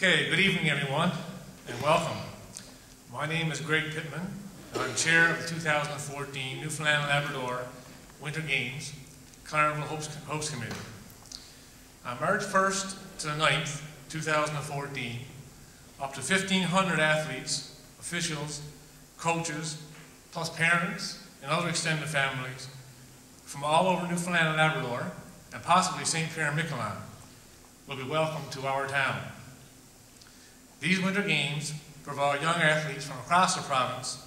Okay, good evening everyone, and welcome. My name is Pittman, and I'm chair of the 2014 Newfoundland and Labrador Winter Games, Clarenville Host Committee. On March 1st to the 9th, 2014, up to 1,500 athletes, officials, coaches, plus parents and other extended families from all over Newfoundland and Labrador, and possibly St. Pierre and Miquelon, will be welcome to our town. These Winter Games provide young athletes from across the province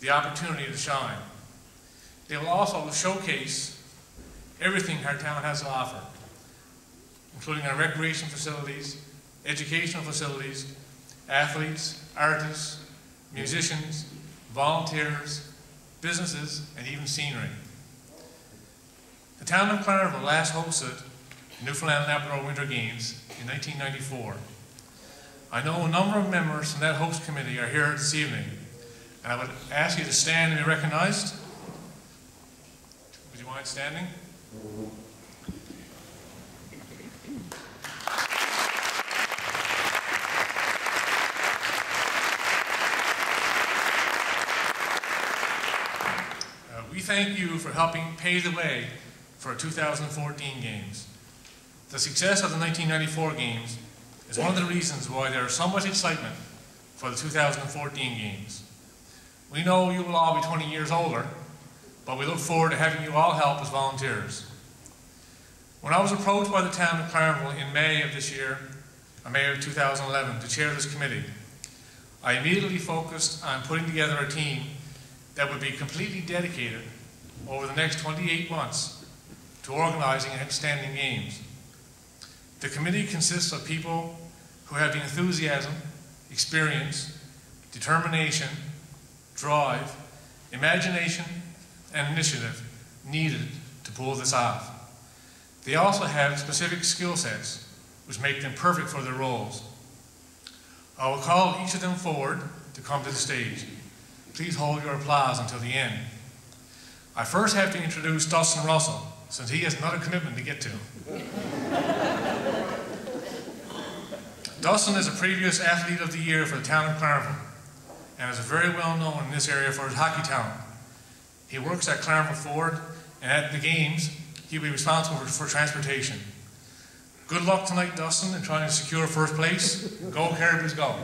the opportunity to shine. They will also showcase everything our town has to offer, including our recreation facilities, educational facilities, athletes, artists, musicians, volunteers, businesses, and even scenery. The town of Clarenville last hosted the Newfoundland and Labrador Winter Games in 1994. I know a number of members from that host committee are here this evening, and I would ask you to stand and be recognized. Would you mind standing? We thank you for helping pave the way for our 2014 Games. The success of the 1994 Games is one of the reasons why there is so much excitement for the 2014 Games. We know you will all be 20 years older, but we look forward to having you all help as volunteers. When I was approached by the town of Clarenville in May of this year, May of 2011, to chair this committee, I immediately focused on putting together a team that would be completely dedicated over the next 28 months to organizing outstanding games. The committee consists of people who have the enthusiasm, experience, determination, drive, imagination, and initiative needed to pull this off. They also have specific skill sets which make them perfect for their roles. I will call each of them forward to come to the stage. Please hold your applause until the end. I first have to introduce Dustin Russell, since he has another commitment to get to. Dustin is a previous Athlete of the Year for the town of Clarenville, and is very well known in this area for his hockey talent. He works at Clarenville Ford, and at the games, he'll be responsible for transportation. Good luck tonight, Dustin, in trying to secure first place. Go Caribous, go.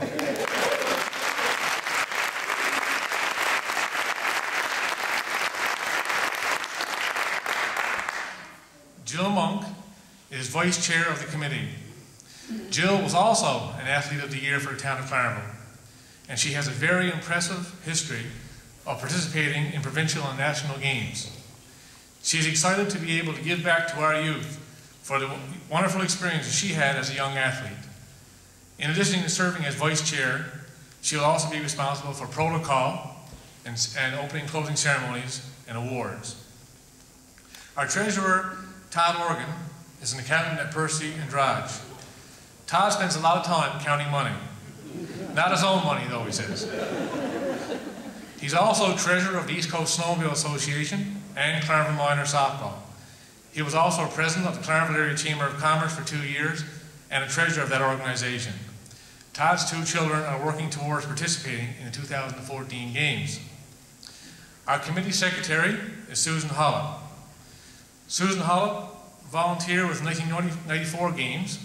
Jill Monk is Vice Chair of the committee. Jill was also an Athlete of the Year for the town of Clarenville, and she has a very impressive history of participating in provincial and national games. She is excited to be able to give back to our youth for the wonderful experiences she had as a young athlete. In addition to serving as Vice Chair, she will also be responsible for protocol and opening and closing ceremonies and awards. Our Treasurer, Todd Organ, is an accountant at Percy and Drudge. Todd spends a lot of time counting money. Not his own money, though, he says. He's also treasurer of the East Coast Snowmobile Association and Clarenville Minor Softball. He was also president of the Clarenville Area Chamber of Commerce for 2 years and a treasurer of that organization. Todd's 2 children are working towards participating in the 2014 Games. Our committee secretary is Susan Hollop. Susan Hollop volunteered with the 1994 Games,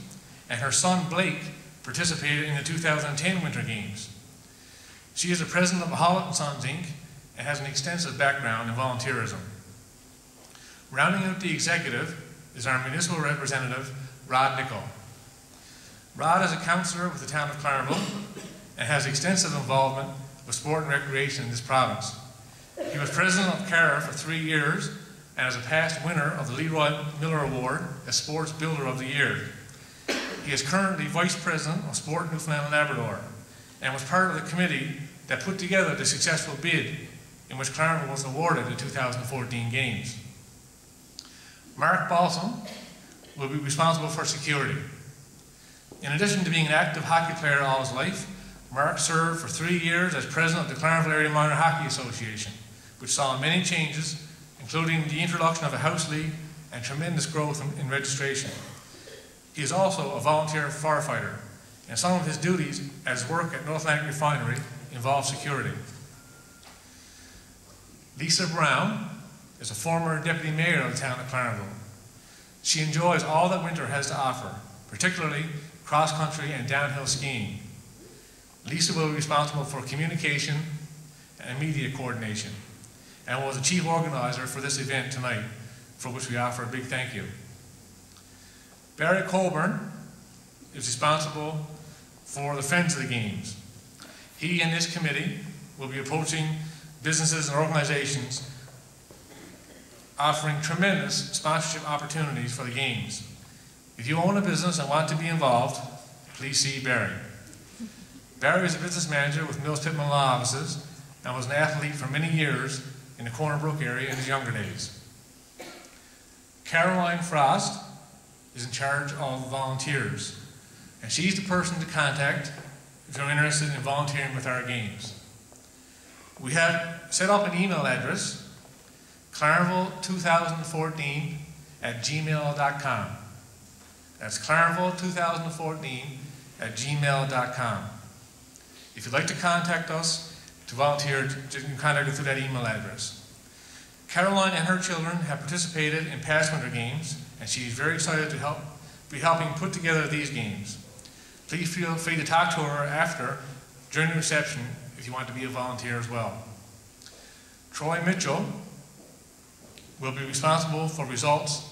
and her son Blake participated in the 2010 Winter Games. She is the president of Hollop & Sons Inc. and has an extensive background in volunteerism. Rounding out the executive is our municipal representative, Rod Nicol. Rod is a councillor with the town of Clarenville and has extensive involvement with sport and recreation in this province. He was president of CARA for 3 years and is a past winner of the Leroy Miller Award as Sports Builder of the Year. He is currently Vice President of Sport Newfoundland and Labrador, and was part of the committee that put together the successful bid in which Clarenville was awarded the 2014 Games. Mark Balsam will be responsible for security. In addition to being an active hockey player all his life, Mark served for 3 years as president of the Clarenville Area Minor Hockey Association, which saw many changes, including the introduction of a house league and tremendous growth in registration. He is also a volunteer firefighter and some of his duties as work at North Atlantic Refinery involve security. Lisa Brown is a former deputy mayor of the town of Clarenville. She enjoys all that winter has to offer, particularly cross-country and downhill skiing. Lisa will be responsible for communication and media coordination, and was the chief organizer for this event tonight, for which we offer a big thank you. Barry Colburn is responsible for the Friends of the Games. He and his committee will be approaching businesses and organizations offering tremendous sponsorship opportunities for the Games. If you own a business and want to be involved, please see Barry. Barry is a business manager with Mills Pittman Law Offices and was an athlete for many years in the Corner Brook area in his younger days. Caroline Frost is in charge of volunteers, and she's the person to contact if you're interested in volunteering with our games. We have set up an email address, clarenville2014@gmail.com. That's clarenville2014@gmail.com. If you'd like to contact us to volunteer, you can contact us through that email address. Caroline and her children have participated in past winter games, and she's very excited to be helping put together these games. Please feel free to talk to her after, during the reception, if you want to be a volunteer as well. Troy Mitchell will be responsible for results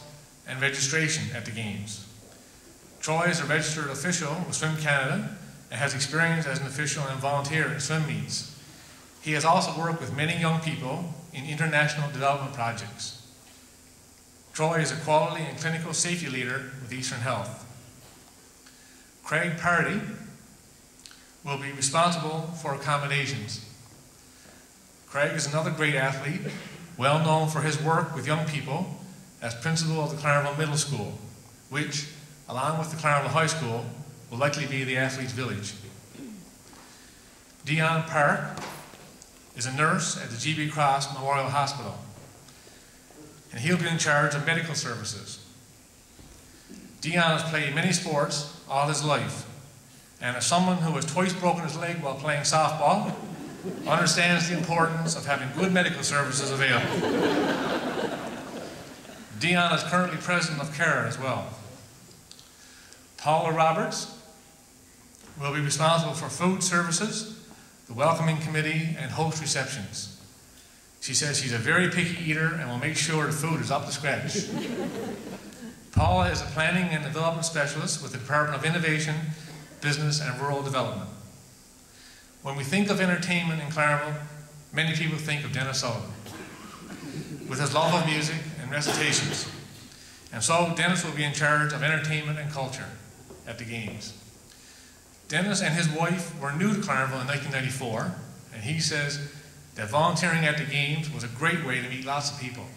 and registration at the games. Troy is a registered official with Swim Canada and has experience as an official and volunteer at swim meets. He has also worked with many young people in international development projects. Troy is a quality and clinical safety leader with Eastern Health. Craig Pardy will be responsible for accommodations. Craig is another great athlete, well known for his work with young people as principal of the Clarenville Middle School, which, along with the Clarenville High School, will likely be the athlete's village. Dion Park is a nurse at the GB Cross Memorial Hospital, and he'll be in charge of medical services. Dion has played many sports all his life, and as someone who has twice broken his leg while playing softball, understands the importance of having good medical services available. Dion is currently president of CARE as well. Paula Roberts will be responsible for food services, the welcoming committee, and host receptions. She says she's a very picky eater and will make sure the food is up to scratch. Paula is a planning and development specialist with the Department of Innovation, Business, and Rural Development. When we think of entertainment in Clarenville, many people think of Dennis Sullivan, with his love of music and recitations. And so Dennis will be in charge of entertainment and culture at the games. Dennis and his wife were new to Clarenville in 1994, and he says that volunteering at the games was a great way to meet lots of people.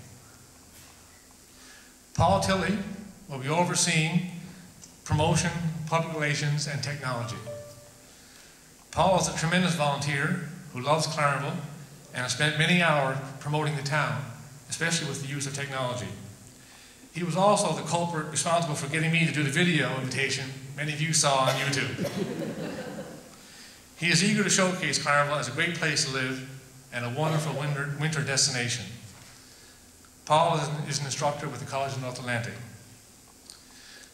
Paul Tilley will be overseeing promotion, public relations, and technology. Paul is a tremendous volunteer who loves Clarenville and has spent many hours promoting the town, especially with the use of technology. He was also the culprit responsible for getting me to do the video invitation many of you saw on YouTube. He is eager to showcase Clarenville as a great place to live and a wonderful winter destination. Paul is an instructor with the College of North Atlantic.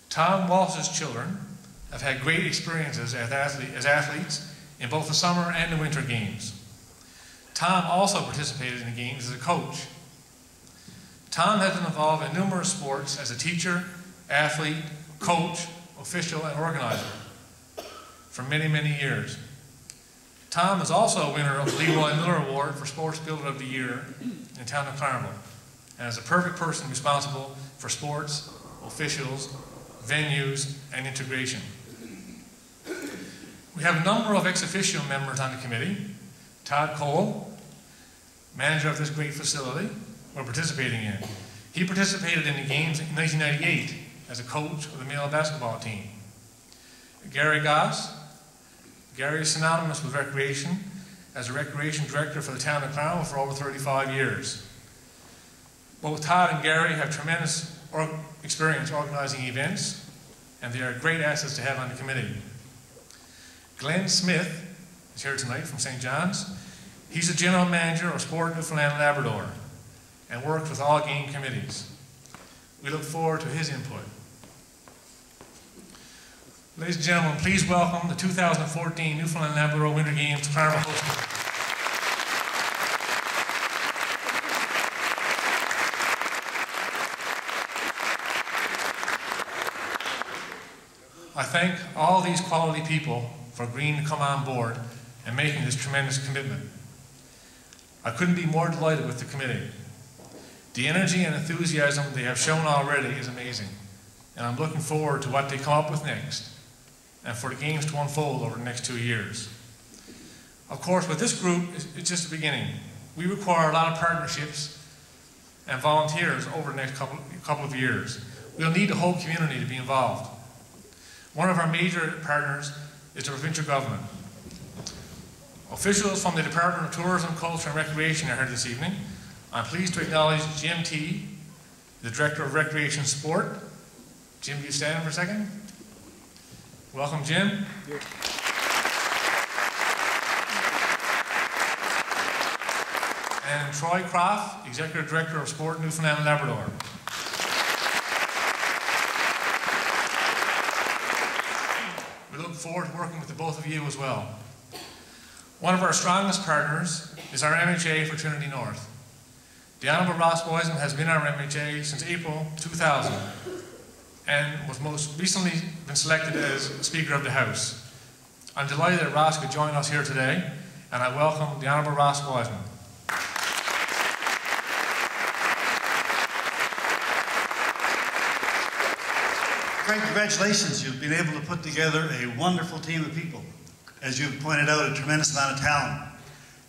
Tom Walsh's children have had great experiences as athletes in both the summer and the winter games. Tom also participated in the games as a coach. Tom has been involved in numerous sports as a teacher, athlete, coach, official, and organizer for many, many years. Tom is also a winner of the Leroy Miller Award for Sports Builder of the Year in the town of Clarenville, and is a perfect person responsible for sports, officials, venues, and integration. We have a number of ex officio members on the committee. Todd Cole, manager of this great facility we're participating in. He participated in the games in 1998 as a coach of the male basketball team. Gary Goss. Gary is synonymous with recreation as a recreation director for the town of Clarenville for over 35 years. Both Todd and Gary have tremendous experience organizing events, and they are great assets to have on the committee. Glenn Smith is here tonight from St. John's. He's the General Manager of Sport Newfoundland and Labrador and works with all game committees. We look forward to his input. Ladies and gentlemen, please welcome the 2014 Newfoundland and Labrador Winter Games Clarenville host. I thank all these quality people for agreeing to come on board and making this tremendous commitment. I couldn't be more delighted with the committee. The energy and enthusiasm they have shown already is amazing, and I'm looking forward to what they come up with next, and for the games to unfold over the next 2 years. Of course, with this group, it's just the beginning. We require a lot of partnerships and volunteers over the next couple of years. We'll need the whole community to be involved. One of our major partners is the provincial government. Officials from the Department of Tourism, Culture and Recreation are here this evening. I'm pleased to acknowledge Jim T., the Director of Recreation Sport. Jim, will you stand for a second? Welcome, Jim. Here. And Troy Croft, Executive Director of Sport Newfoundland and Labrador. We look forward to working with the both of you as well. One of our strongest partners is our MHA for Trinity North. The Honourable Ross Wiseman has been our MHA since April 2000 and was most recently been selected as Speaker of the House. I'm delighted that Ross could join us here today, and I welcome the Honourable Ross Wiseman. Great, congratulations. You've been able to put together a wonderful team of people. As you've pointed out, a tremendous amount of talent.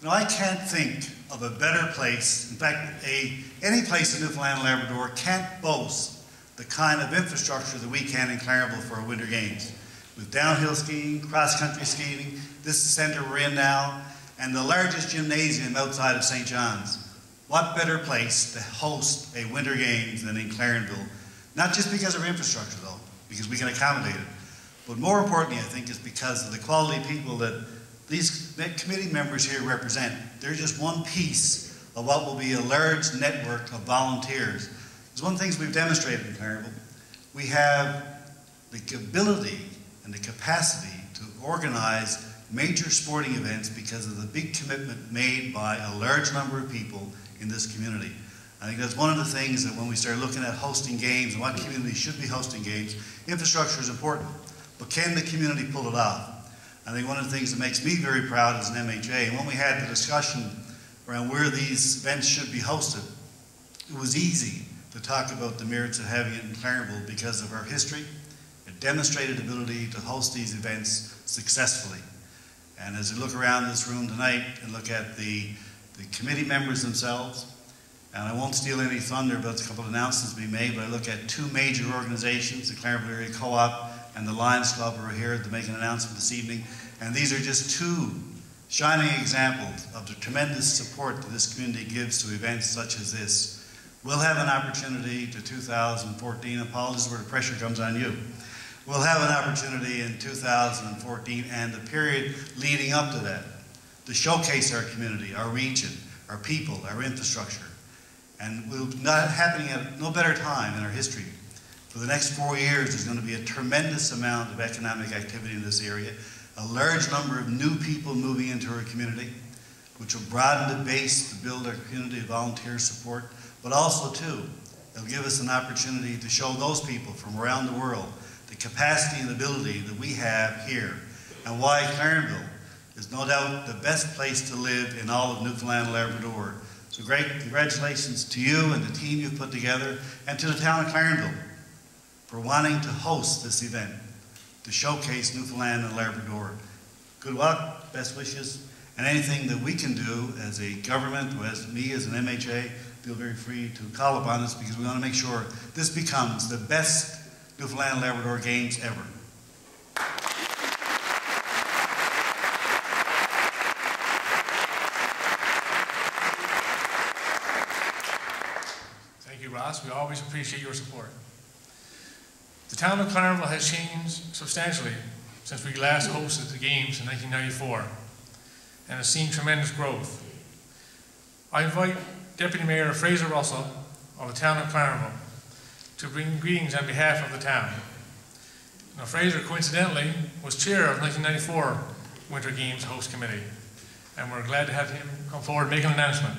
You know, I can't think of a better place. In fact, any place in Newfoundland and Labrador can't boast the kind of infrastructure that we can in Clarenville for our Winter Games. With downhill skiing, cross-country skiing, this is the centre we're in now, and the largest gymnasium outside of St. John's. What better place to host a Winter Games than in Clarenville? Not just because of our infrastructure, though, because we can accommodate it, but more importantly, I think, is because of the quality people that these committee members here represent. They're just one piece of what will be a large network of volunteers. There's one of the things we've demonstrated in Clarenville. We have the ability and the capacity to organize major sporting events because of the big commitment made by a large number of people in this community. I think that's one of the things that when we start looking at hosting games and what communities should be hosting games, infrastructure is important. But can the community pull it off? I think one of the things that makes me very proud as an MHA, and when we had the discussion around where these events should be hosted, it was easy to talk about the merits of having it in Clarenville because of our history, a demonstrated ability to host these events successfully. And as we look around this room tonight and look at the committee members themselves, and I won't steal any thunder about a couple of announcements being made, but I look at two major organizations, the Clarenville Area Co-op and the Lions Club, who are here to make an announcement this evening. And these are just two shining examples of the tremendous support that this community gives to events such as this. We'll have an opportunity to 2014, and Paul, this is where the pressure comes on you. We'll have an opportunity in 2014 and the period leading up to that to showcase our community, our region, our people, our infrastructure. And we'll not happening at no better time in our history. For the next 4 years, there's going to be a tremendous amount of economic activity in this area, a large number of new people moving into our community, which will broaden the base to build our community of volunteer support, but also, too, it'll give us an opportunity to show those people from around the world the capacity and ability that we have here, and why Clarenville is no doubt the best place to live in all of Newfoundland and Labrador. So great congratulations to you and the team you've put together, and to the town of Clarenville for wanting to host this event, to showcase Newfoundland and Labrador. Good luck, best wishes, and anything that we can do as a government, or as me as an MHA, feel very free to call upon us, because we want to make sure this becomes the best Newfoundland and Labrador Games ever. Thank you, Ross. We always appreciate your support. The town of Clarenville has changed substantially since we last hosted the games in 1994 and has seen tremendous growth. I invite Deputy Mayor Fraser Russell of the town of Clarenville to bring greetings on behalf of the town. Now, Fraser coincidentally was chair of the 1994 Winter Games Host Committee, and we're glad to have him come forward and make an announcement.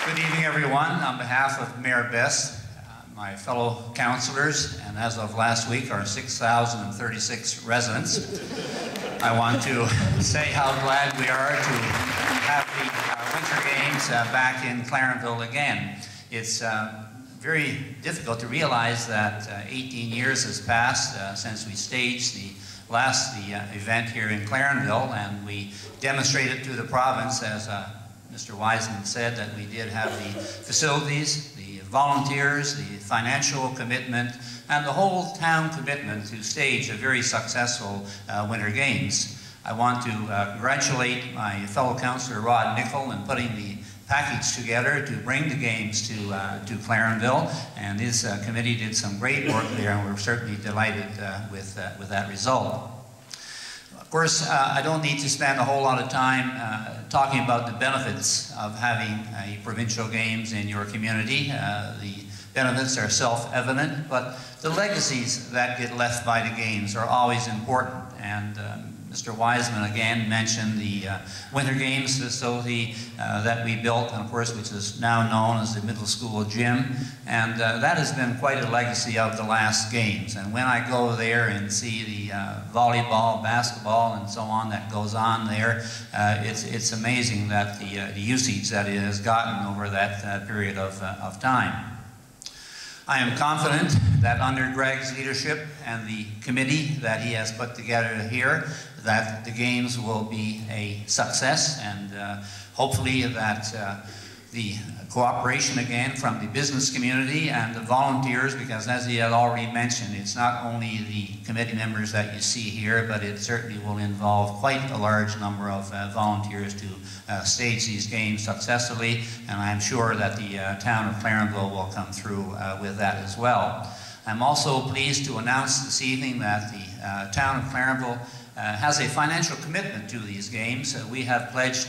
Good evening, everyone. On behalf of Mayor Best, my fellow councillors, and as of last week, our 6,036 residents, I want to say how glad we are to have the Winter Games back in Clarenville again. It's very difficult to realize that 18 years has passed since we staged the last event here in Clarenville, and we demonstrated to the province, as Mr. Wiseman said, that we did have the facilities, the volunteers, the financial commitment, and the whole town commitment to stage a very successful Winter Games. I want to congratulate my fellow councillor Rod Nicol in putting the package together to bring the games to Clarenville, and his committee did some great work there, and we're certainly delighted with that result. Of course, I don't need to spend a whole lot of time talking about the benefits of having a provincial games in your community. The benefits are self-evident, but the legacies that get left by the games are always important. And Mr. Wiseman again mentioned the Winter Games facility that we built, and of course, which is now known as the middle school gym. And that has been quite a legacy of the last games. And when I go there and see the volleyball, basketball, and so on that goes on there, it's amazing that the usage that it has gotten over that period of time. I am confident that under Greg's leadership and the committee that he has put together here, that the games will be a success, and hopefully that the cooperation again from the business community and the volunteers, because as he had already mentioned, it's not only the committee members that you see here, but it certainly will involve quite a large number of volunteers to stage these games successfully, and I'm sure that the town of Clarenville will come through with that as well. I'm also pleased to announce this evening that the town of Clarenville has a financial commitment to these games. We have pledged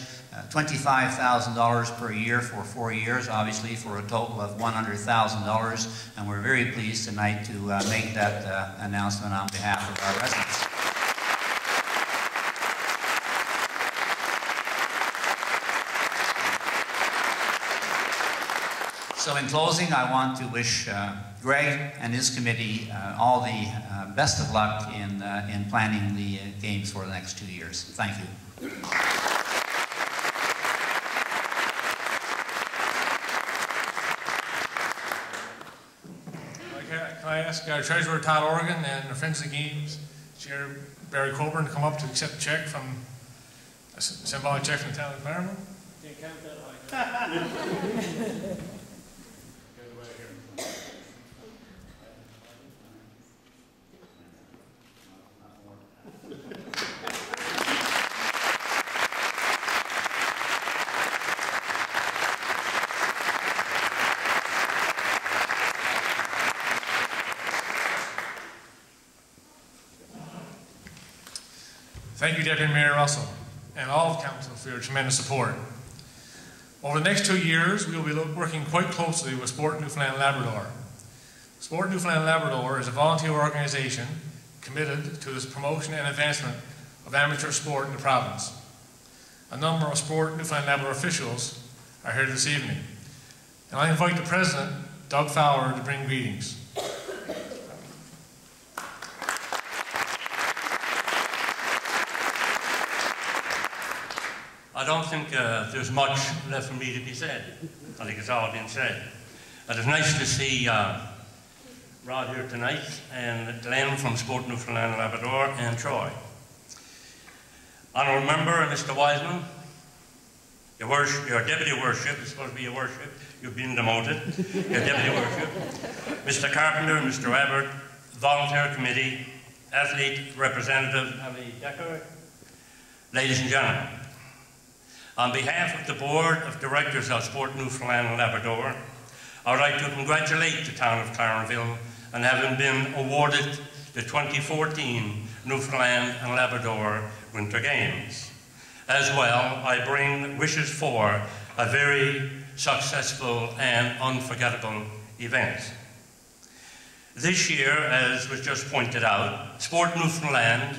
$25,000 per year for 4 years, obviously for a total of $100,000, and we're very pleased tonight to make that announcement on behalf of our residents. So in closing, I want to wish Greg and his committee all the best of luck in planning the games for the next 2 years. Thank you. Can I ask our Treasurer Todd Organ and the Friends of the Games Chair Barry Coburn to come up to accept a check from a symbolic check from the town of Clarenville? Can't count that high. Thank you, Deputy Mayor Russell, and all of Council for your tremendous support. Over the next 2 years, we will be working quite closely with Sport Newfoundland Labrador. Sport Newfoundland Labrador is a volunteer organization committed to the promotion and advancement of amateur sport in the province. A number of Sport Newfoundland Labrador officials are here this evening, and I invite the President, Doug Fowler, to bring greetings. I don't think there's much left for me to be said. I think it's all been said. It's nice to see Rod here tonight, and Glenn from Sport Newfoundland Labrador, and Troy. Honourable Member, Mr. Wiseman, your Deputy Worship, it's supposed to be your Worship, you've been demoted, your Deputy Worship, Mr. Carpenter, Mr. Abbott, Volunteer Committee, Athlete Representative Ali Decker, ladies and gentlemen, On behalf of the Board of Directors of Sport Newfoundland and Labrador, I would like to congratulate the town of Clarenville on having been awarded the 2014 Newfoundland and Labrador Winter Games. As well, I bring wishes for a very successful and unforgettable event. This year, as was just pointed out, Sport Newfoundland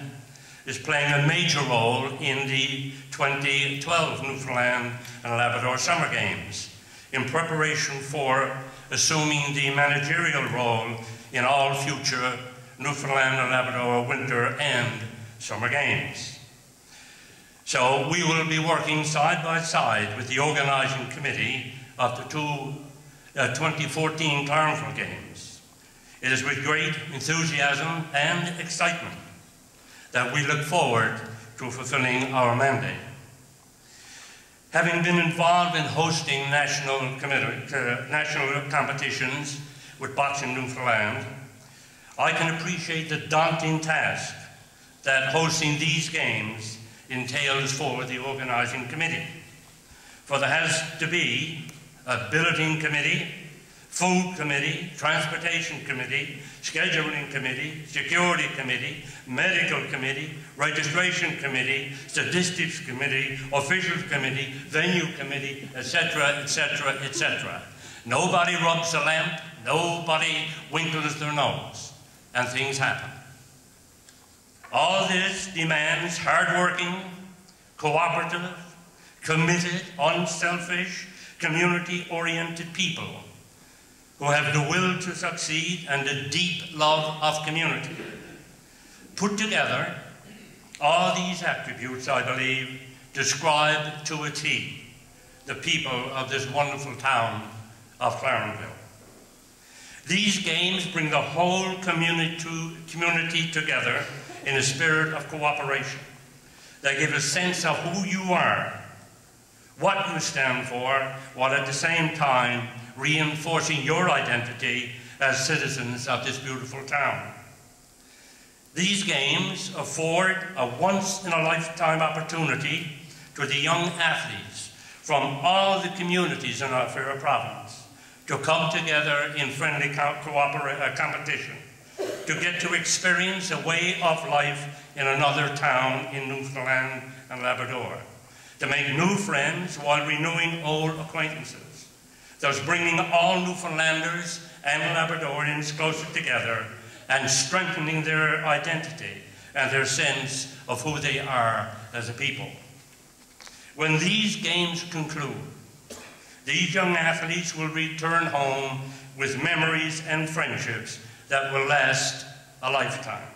is playing a major role in the 2012 Newfoundland and Labrador Summer Games in preparation for assuming the managerial role in all future Newfoundland and Labrador Winter and Summer Games. So we will be working side by side with the organising committee of the 2014 Clarenville Games. It is with great enthusiasm and excitement that we look forward to fulfilling our mandate. Having been involved in hosting national competitions with Boxing Newfoundland, I can appreciate the daunting task that hosting these games entails for the organising committee. For there has to be a billeting committee, food committee, transportation committee, scheduling committee, security committee, medical committee, registration committee, statistics committee, officials committee, venue committee, etc., etc., etc. Nobody rubs a lamp, nobody winkles their nose, and things happen. All this demands hard-working, cooperative, committed, unselfish, community-oriented people who have the will to succeed and a deep love of community. Put together, all these attributes, I believe, describe to a T the people of this wonderful town of Clarenville. These games bring the whole community together in a spirit of cooperation. They give a sense of who you are, what you stand for, while at the same time reinforcing your identity as citizens of this beautiful town. These games afford a once-in-a-lifetime opportunity to the young athletes from all the communities in our fair province to come together in friendly competition, to get to experience a way of life in another town in Newfoundland and Labrador, to make new friends while renewing old acquaintances, thus bringing all Newfoundlanders and Labradorians closer together and strengthening their identity and their sense of who they are as a people. When these games conclude, these young athletes will return home with memories and friendships that will last a lifetime.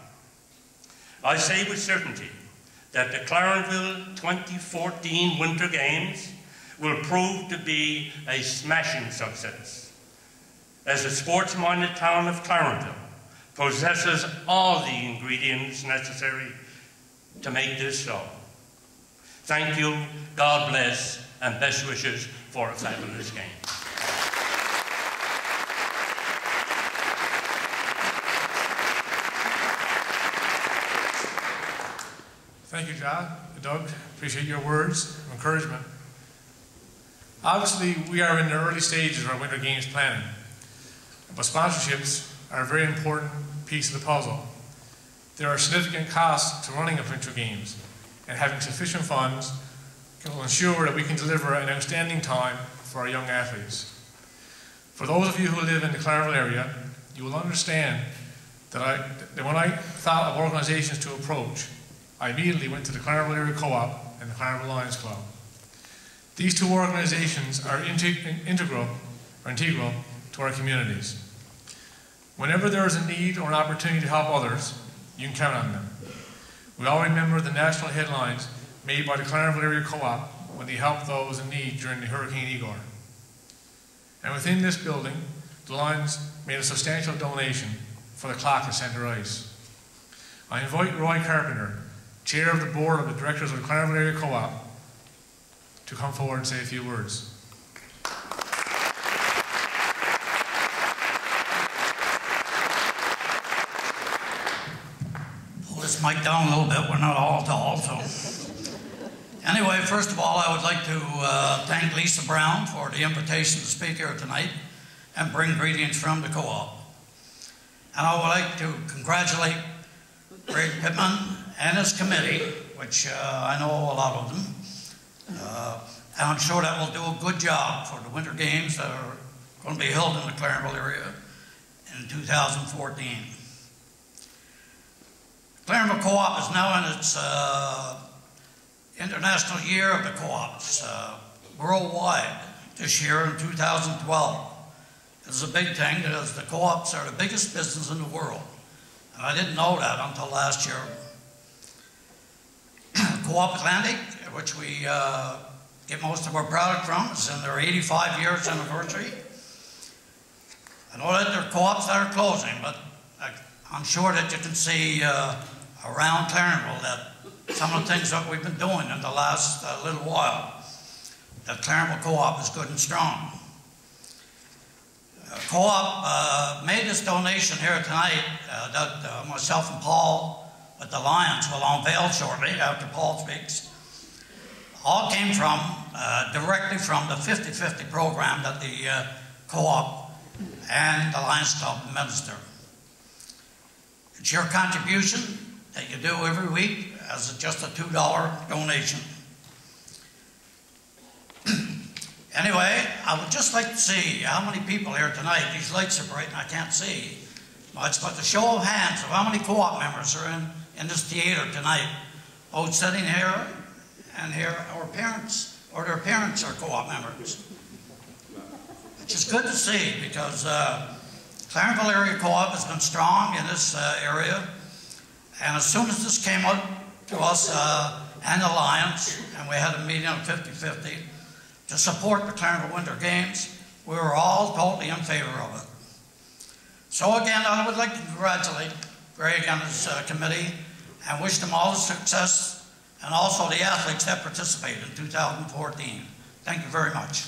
I say with certainty that the Clarenville 2014 Winter Games will prove to be a smashing success, as the sports-minded town of Clarenville possesses all the ingredients necessary to make this so. Thank you, God bless, and best wishes for a fabulous game. Thank you, Doug. Appreciate your words of encouragement. Obviously, we are in the early stages of our Winter Games planning, but sponsorships are a very important piece of the puzzle. There are significant costs to running a Winter Games, and having sufficient funds will ensure that we can deliver an outstanding time for our young athletes. For those of you who live in the Clarenville area, you will understand that when I thought of organizations to approach, I immediately went to the Clarenville Area Co-op and the Clarenville Lions Club. These two organizations are integral to our communities. Whenever there is a need or an opportunity to help others, you can count on them. We all remember the national headlines made by the Clarenville Area Co-op when they helped those in need during the Hurricane Igor. And within this building, the Lions made a substantial donation for the clock at Centre Ice. I invite Roy Carpenter, Chair of the Board of the Directors of the Clarenville Area Co-op, to come forward and say a few words. Pull this mic down a little bit, we're not all tall, so. Anyway, first of all, I would like to thank Lisa Brown for the invitation to speak here tonight and bring greetings from the co-op. And I would like to congratulate Greg Pittman and his committee, which I know a lot of them. And I'm sure that will do a good job for the Winter Games that are going to be held in the Clarenville area in 2014. Clarenville Co-op is now in its International Year of the Co-ops worldwide this year in 2012. It's a big thing because the co-ops are the biggest business in the world. And I didn't know that until last year. Co-op Atlantic, which we get most of our product from, is in their 85 years anniversary. I know that there are co-ops that are closing, but I'm sure that you can see around Clarenville that some of the things that we've been doing in the last little while, that Clarenville Co-op is good and strong. Co-op made this donation here tonight that myself and Paul at the Lions will unveil shortly after Paul speaks. All came from, directly from the 50-50 program that the co-op and the Lions Club administer. It's your contribution that you do every week as just a $2 donation. Anyway, I would just like to see how many people here tonight. These lights are bright and I can't see much, but the show of hands of how many co-op members are in this theater tonight, both sitting here and here, or parents, or their parents are co-op members. Which is good to see because Clarenville Area Co-op has been strong in this area, and as soon as this came up to us and the Lions, and we had a meeting on 50-50 to support the Clarenville Winter Games, we were all totally in favor of it. So again, I would like to congratulate Greg and his committee and wish them all the success, and also the athletes that participated in 2014. Thank you very much.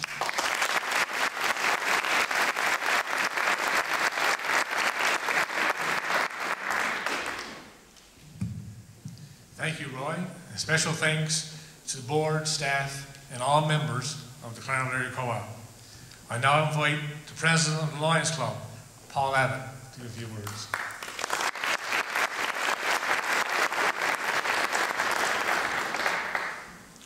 Thank you, Roy. And special thanks to the board, staff, and all members of the Clarenville Area Co-op. I now invite the president of the Lions Club, Paul Abbott, to give a few words.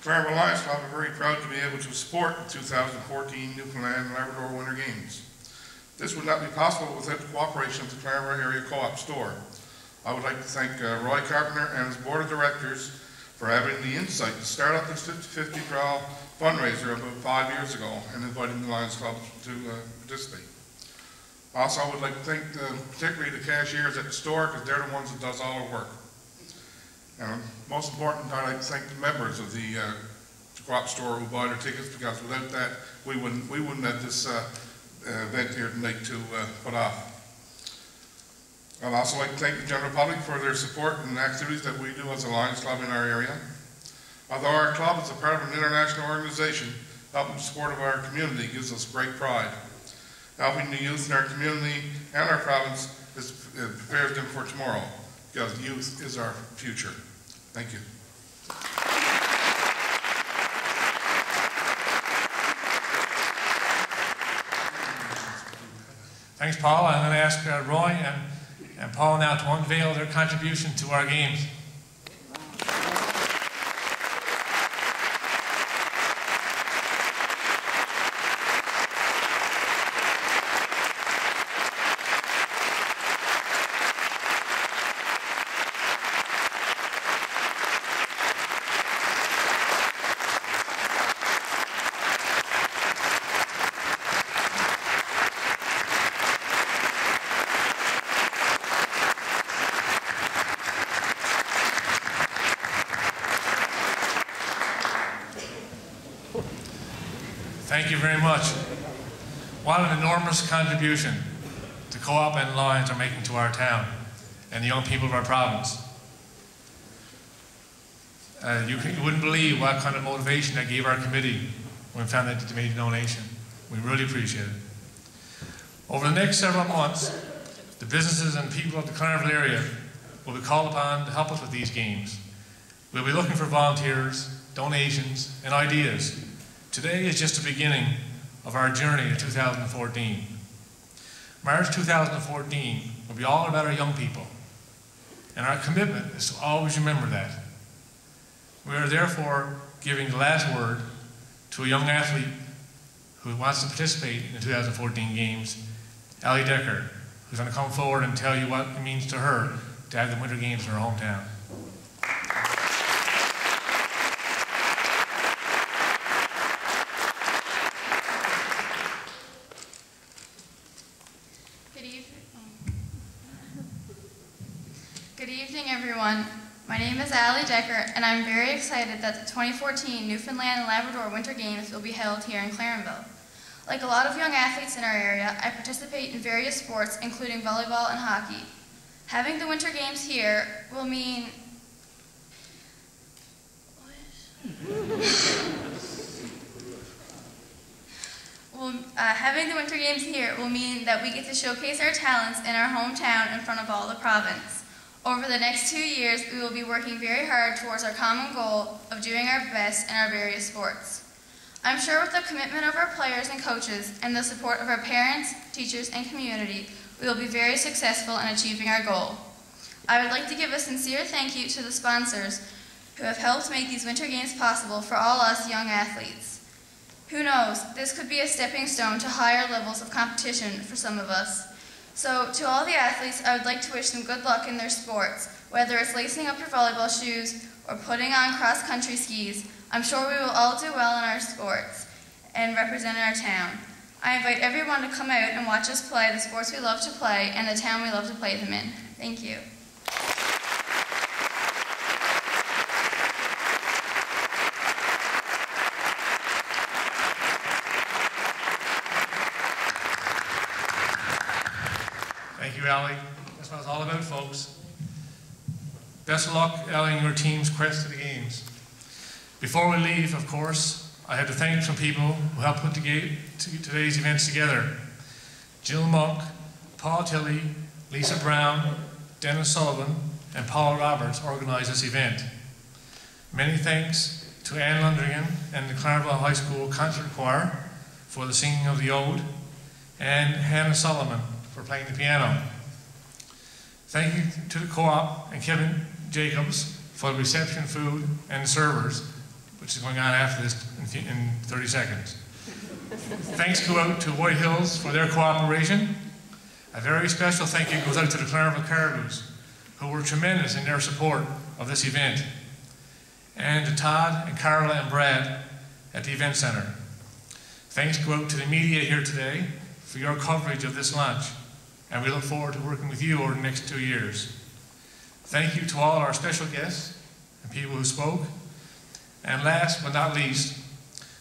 Clarenville Lions Club are very proud to be able to support the 2014 Newfoundland and Labrador Winter Games. This would not be possible without the cooperation of the Clarenville Area Co-op store. I would like to thank Roy Carpenter and his board of directors for having the insight to start up this 50-50 draw fundraiser about 5 years ago and inviting the Lions Club to participate. Also, I would like to thank particularly the cashiers at the store because they're the ones that does all our work. And most important, I'd like to thank the members of the co-op store who buy their tickets because without that, we wouldn't have this event here tonight to put off. I'd also like to thank the general public for their support and activities that we do as a Lions Club in our area. Although our club is a part of an international organization, helping the support of our community gives us great pride. Helping the youth in our community and our province prepares them for tomorrow, because youth is our future. Thank you. Thanks, Paul. I'm going to ask Roy and Paul now to unveil their contribution to our games. Thank you very much. What an enormous contribution the co-op and Lions are making to our town and the young people of our province. You wouldn't believe what kind of motivation that gave our committee when we found out that they made a donation. We really appreciate it. Over the next several months, the businesses and people of the Clarenville area will be called upon to help us with these games. We'll be looking for volunteers, donations, and ideas. Today is just the beginning of our journey to 2014. March 2014 will be all about our young people, and our commitment is to always remember that. We are therefore giving the last word to a young athlete who wants to participate in the 2014 games, Allie Decker, who's going to come forward and tell you what it means to her to have the Winter Games in her hometown. Good evening, everyone. My name is Allie Decker, and I'm very excited that the 2014 Newfoundland and Labrador Winter Games will be held here in Clarenville. Like a lot of young athletes in our area, I participate in various sports, including volleyball and hockey. Having the Winter Games here will mean that we get to showcase our talents in our hometown in front of all the province. Over the next 2 years, we will be working very hard towards our common goal of doing our best in our various sports. I'm sure with the commitment of our players and coaches and the support of our parents, teachers, and community, we will be very successful in achieving our goal. I would like to give a sincere thank you to the sponsors who have helped make these Winter Games possible for all us young athletes. Who knows, this could be a stepping stone to higher levels of competition for some of us. So, to all the athletes, I would like to wish them good luck in their sports, whether it's lacing up your volleyball shoes or putting on cross-country skis. I'm sure we will all do well in our sports and represent our town. I invite everyone to come out and watch us play the sports we love to play and the town we love to play them in. Thank you. Thank you, Allie. That's what it's all about, folks. Best of luck, Allie, and your team's quest to the games. Before we leave, of course, I have to thank some people who helped put today's events together. Jill Monk, Paul Tilley, Lisa Brown, Dennis Sullivan, and Paul Roberts organized this event. Many thanks to Anne Lundrigan and the Clarenville High School Concert Choir for the singing of the Ode, and Hannah Solomon for playing the piano. Thank you to the co-op and Kevin Jacobs for the reception, food, and the servers, which is going on after this in 30 seconds. Thanks go out to White Hills for their cooperation. A very special thank you goes out to the Clarenville Caribous, who were tremendous in their support of this event, and to Todd and Carla and Brad at the Event Center. Thanks go out to the media here today for your coverage of this launch, and we look forward to working with you over the next 2 years. Thank you to all our special guests and people who spoke. And last but not least,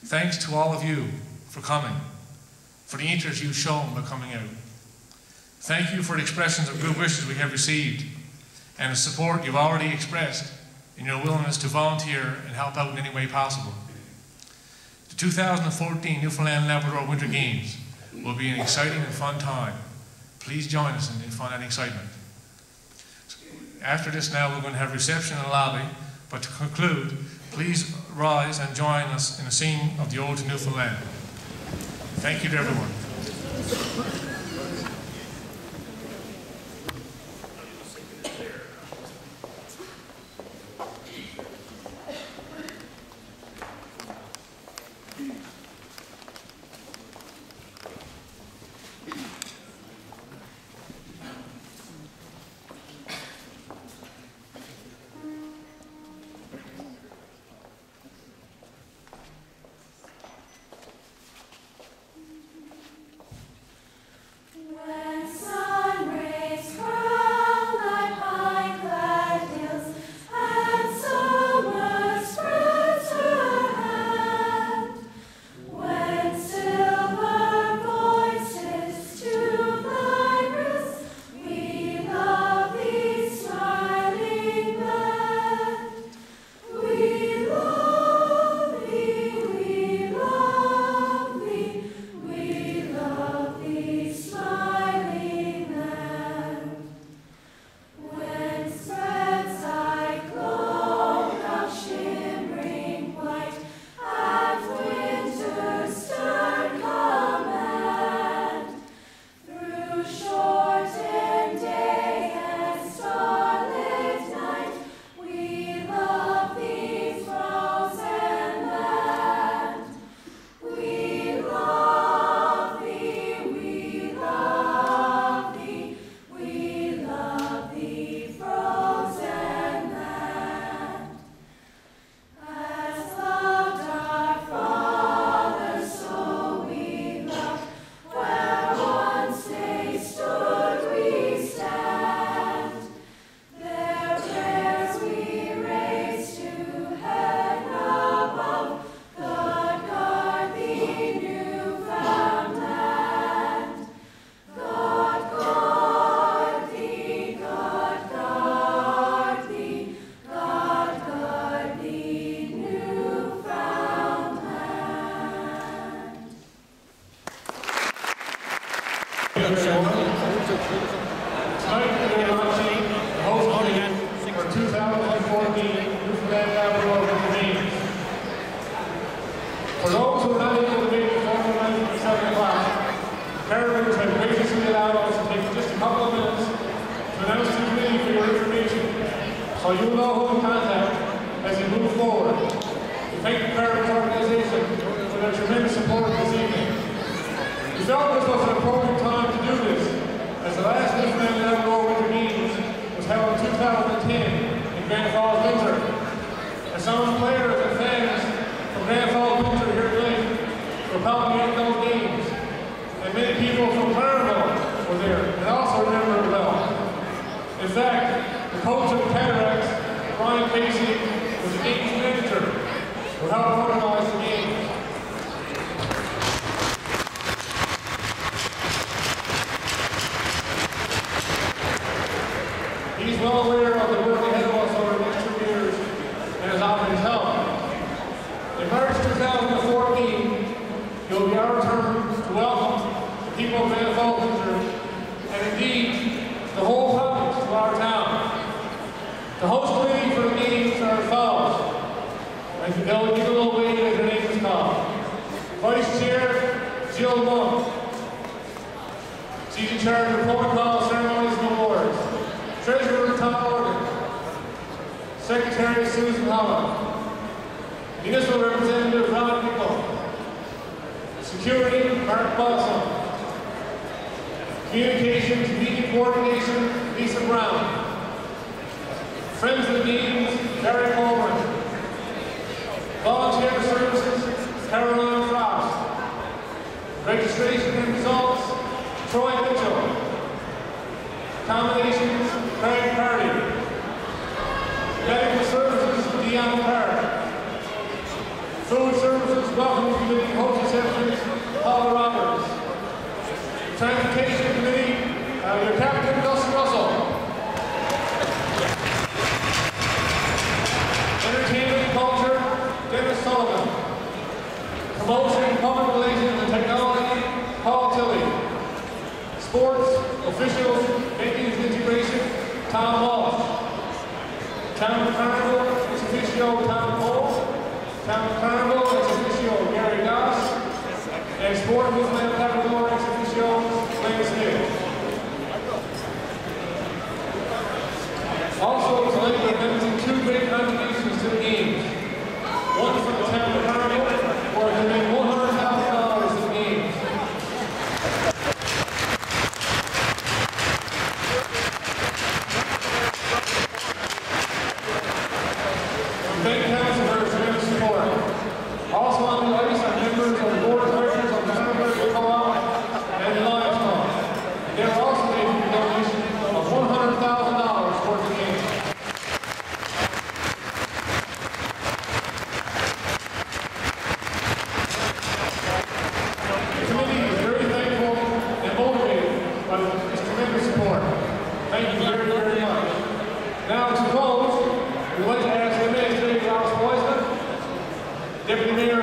thanks to all of you for coming, for the interest you've shown by coming out. Thank you for the expressions of good wishes we have received and the support you've already expressed in your willingness to volunteer and help out in any way possible. The 2014 Newfoundland and Labrador Winter Games will be an exciting and fun time. Please join us in fun and excitement. After this now, we're going to have reception in the lobby, but to conclude, please rise and join us in the singing of the Ode to Newfoundland. Thank you to everyone. so you will know who to contact as you move forward. We thank the Clarenville organization for their tremendous support this evening. We felt this was an appropriate time to do this, as the last Pittman Labrador Winter Games was held in 2010 in Grand Falls, Windsor. And some of the players and fans from Grand Falls, Windsor here tonight were helping at those games. And many people from Clarenville were there and also remember it well. In fact, the coach of the Cataracts, Brian Casey, was the game's manager who helped organize the games. He's well aware of the work ahead of us over the next 2 years and has offered his help. In March 2014, it will be our turn to welcome the people of Grand Falls, Windsor, and indeed the whole province to our town. The host committee for the games are as follows. And they'll give a little wave as their name is called. Vice Chair, Jill Monk. She's in charge of protocol, ceremonies, and awards. Treasurer, Tom Morgan. Secretary, Susan Holland. Municipal Representative, Ron Nickel. Security, Mark Balsam. Communications, meeting coordination, Lisa Brown. Friends of the Games, Barry Coleman. Volunteer Services, Caroline Frost. Registration and results, Troy Mitchell. Accommodations, Craig Party. Medical Services, Dion Park. Food Services, Welcome Committee, Host Receptions, Paula Roberts. Transportation Committee, your Captain, Dustin Russell. Entertainment and Culture, Dennis Sullivan. Promotion, Public Relations and Technology, Paul Tilley. Sports, Officials, Maintenance and Integration, Tom Walsh. Town of Carnival, ex officio, Tom Cole. Town of Carnival, ex officio, Gary Goss. And Sport Movement Labrador, ex officio, Lane Smith. Also, tonight we're announcing 2 great contributions to the games. One from the town of Carnival, where they made $100,000 to the games. We thank council for their tremendous support. Also on the ice are members of the board of directors of the Ceremonies Co-op and the Lions Club. They are also making a donation of $100,000 towards the games. The committee is very thankful and motivated by this tremendous support. Thank you very, very much. Now to close, we'd like to ask the Administrator, Alice Boisman, Deputy Mayor